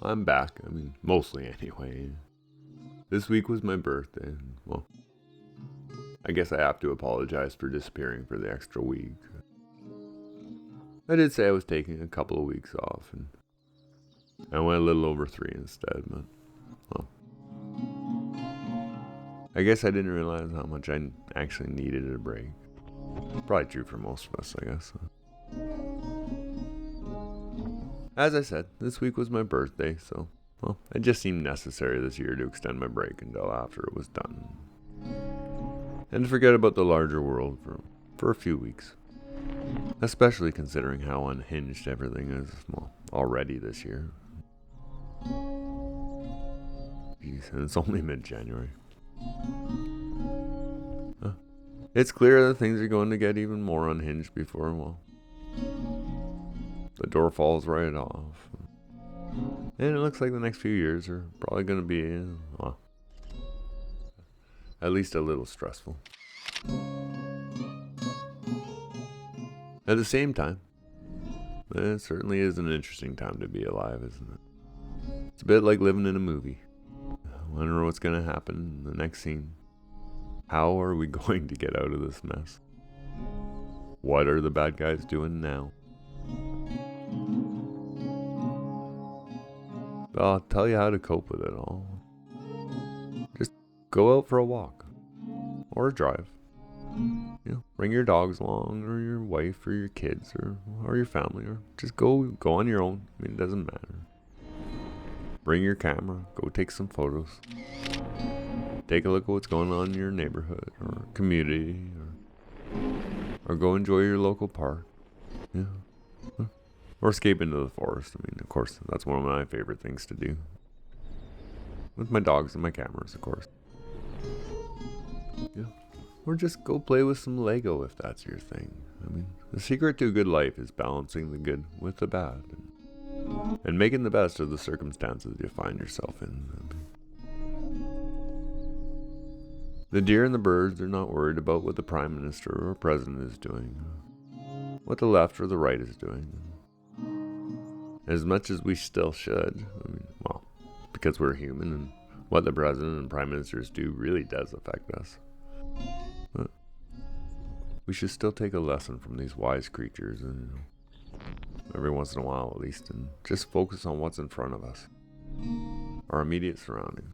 I'm back. I mean, mostly anyway. This week was my birthday. Well, I guess I have to apologize for disappearing for the extra week. I did say I was taking a couple of weeks off, and I went a little over 3 instead, but, well, I guess I didn't realize how much I actually needed a break. Probably true for most of us, I guess. As I said, this week was my birthday, so, well, it just seemed necessary this year to extend my break until after it was done. And to forget about the larger world for a few weeks. Especially considering how unhinged everything is, well, already this year. Jeez, and it's only mid-January. It's clear that things are going to get even more unhinged before, well, the door falls right off. And it looks like the next few years are probably going to be, well, at least a little stressful. At the same time, it certainly is an interesting time to be alive, isn't it? It's a bit like living in a movie. I wonder what's going to happen in the next scene. How are we going to get out of this mess? What are the bad guys doing now? I'll tell you how to cope with it all. Just go out for a walk. Or a drive. Bring your dogs along, or your wife, or your kids, or your family, or just go on your own. I mean, it doesn't matter. Bring your camera, go take some photos. Take a look at what's going on in your neighborhood, or community, or go enjoy your local park. Or escape into the forest. I mean, of course, that's one of my favorite things to do. With my dogs and my cameras, of course. Or just go play with some Lego if that's your thing. I mean, the secret to a good life is balancing the good with the bad. And making the best of the circumstances you find yourself in. The deer and the birds are not worried about what the Prime Minister or President is doing. What the left or the right is doing. As much as we still should. I mean, well, because we're human and what the President and Prime Ministers do really does affect us. But we should still take a lesson from these wise creatures, and every once in a while at least, and just focus on what's in front of us, our immediate surroundings.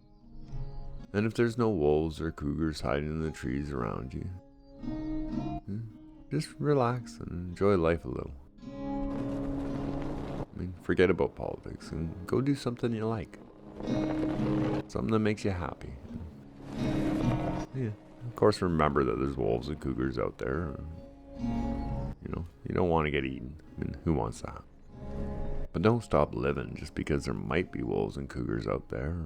And if there's no wolves or cougars hiding in the trees around you, just relax and enjoy life a little. I mean, forget about politics and go do something you like. Something that makes you happy. Of course, remember that there's wolves and cougars out there. You don't want to get eaten. I mean, who wants that? But don't stop living just because there might be wolves and cougars out there.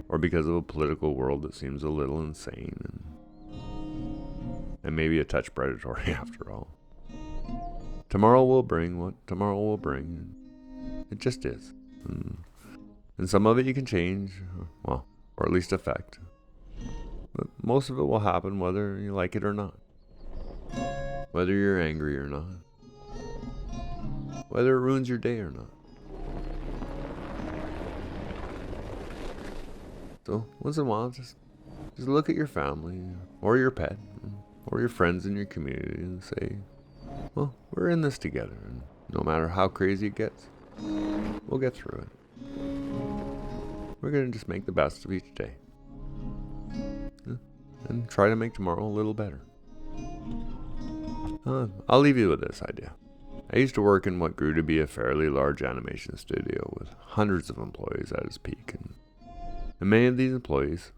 Or because of a political world that seems a little insane. And maybe a touch predatory after all. Tomorrow will bring what tomorrow will bring. It just is. And some of it you can change, well, or at least affect. But most of it will happen whether you like it or not. Whether you're angry or not. Whether it ruins your day or not. So, once in a while, just look at your family, or your pet, or your friends in your community and say, well, we're in this together, and no matter how crazy it gets, we'll get through it. We're going to just make the best of each day. And try to make tomorrow a little better. I'll leave you with this idea. I used to work in what grew to be a fairly large animation studio with hundreds of employees at its peak. And many of these employees,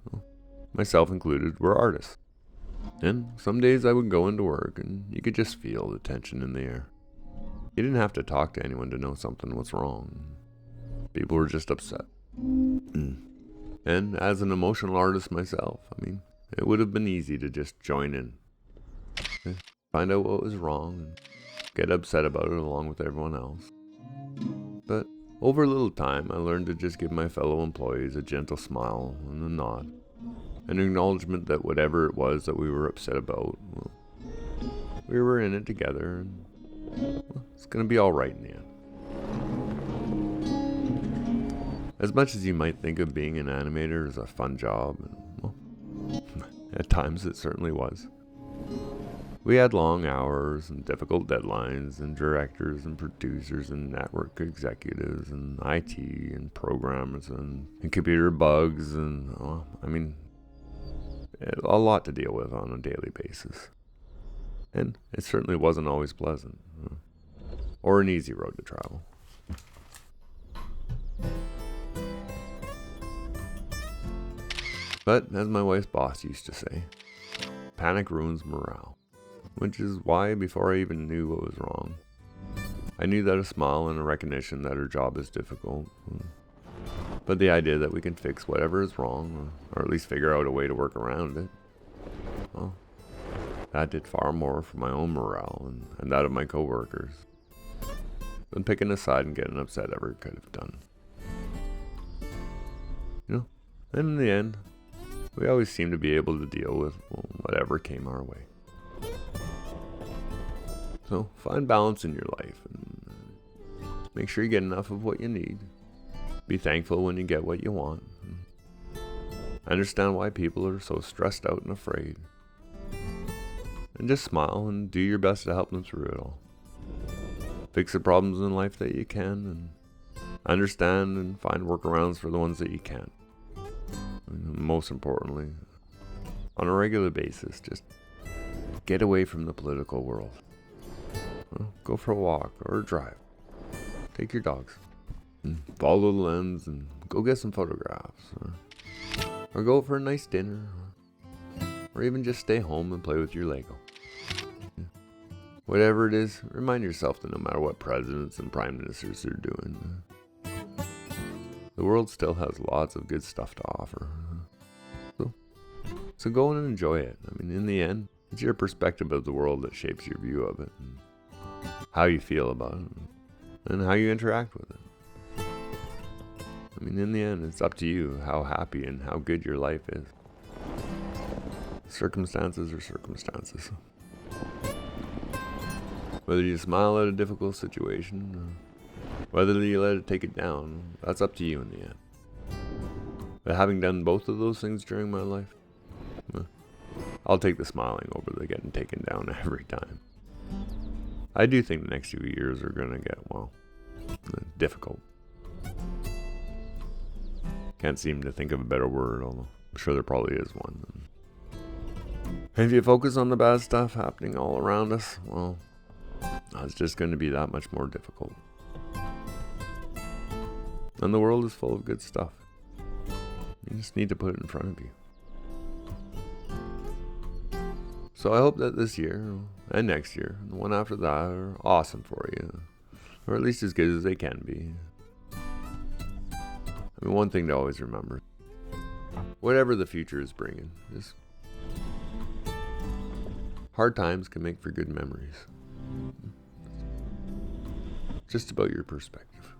myself included, were artists. And some days I would go into work and you could just feel the tension in the air. You didn't have to talk to anyone to know something was wrong. People were just upset. And as an emotional artist myself, I mean, it would have been easy to just join in. Find out what was wrong and get upset about it along with everyone else. But over a little time, I learned to just give my fellow employees a gentle smile and a nod. An acknowledgement that whatever it was that we were upset about, well, we were in it together and well, it's going to be alright in the end. As much as you might think of being an animator as a fun job, and, well, at times it certainly was. We had long hours and difficult deadlines, and directors and producers and network executives and IT and programmers and computer bugs and, a lot to deal with on a daily basis. And it certainly wasn't always pleasant, or an easy road to travel. But, as my wife's boss used to say, panic ruins morale. Which is why, before I even knew what was wrong, I knew that a smile and a recognition that her job is difficult, but the idea that we can fix whatever is wrong, or at least figure out a way to work around it, well, that did far more for my own morale and that of my coworkers than picking a side and getting upset ever could have done. And in the end, we always seemed to be able to deal with whatever came our way. So find balance in your life and make sure you get enough of what you need. Be thankful when you get what you want. Understand why people are so stressed out and afraid. And just smile and do your best to help them through it all. Fix the problems in life that you can, and understand and find workarounds for the ones that you can't. And most importantly, on a regular basis, just get away from the political world. Go for a walk or a drive. Take your dogs. And follow the lens and go get some photographs. Or go for a nice dinner. Or even just stay home and play with your Lego. Whatever it is, remind yourself that no matter what presidents and prime ministers are doing, the world still has lots of good stuff to offer. So go and enjoy it. In the end, it's your perspective of the world that shapes your view of it, and how you feel about it, and how you interact with it. In the end, it's up to you how happy and how good your life is. Circumstances are circumstances. Whether you smile at a difficult situation, or whether you let it take it down, that's up to you in the end. But having done both of those things during my life, I'll take the smiling over the getting taken down every time. I do think the next few years are going to get, difficult. Can't seem to think of a better word, although I'm sure there probably is one. And if you focus on the bad stuff happening all around us, it's just going to be that much more difficult. And the world is full of good stuff. You just need to put it in front of you. So I hope that this year, and next year, and the one after that are awesome for you. Or at least as good as they can be. One thing to always remember. Whatever the future is bringing, just hard times can make for good memories. Just about your perspective.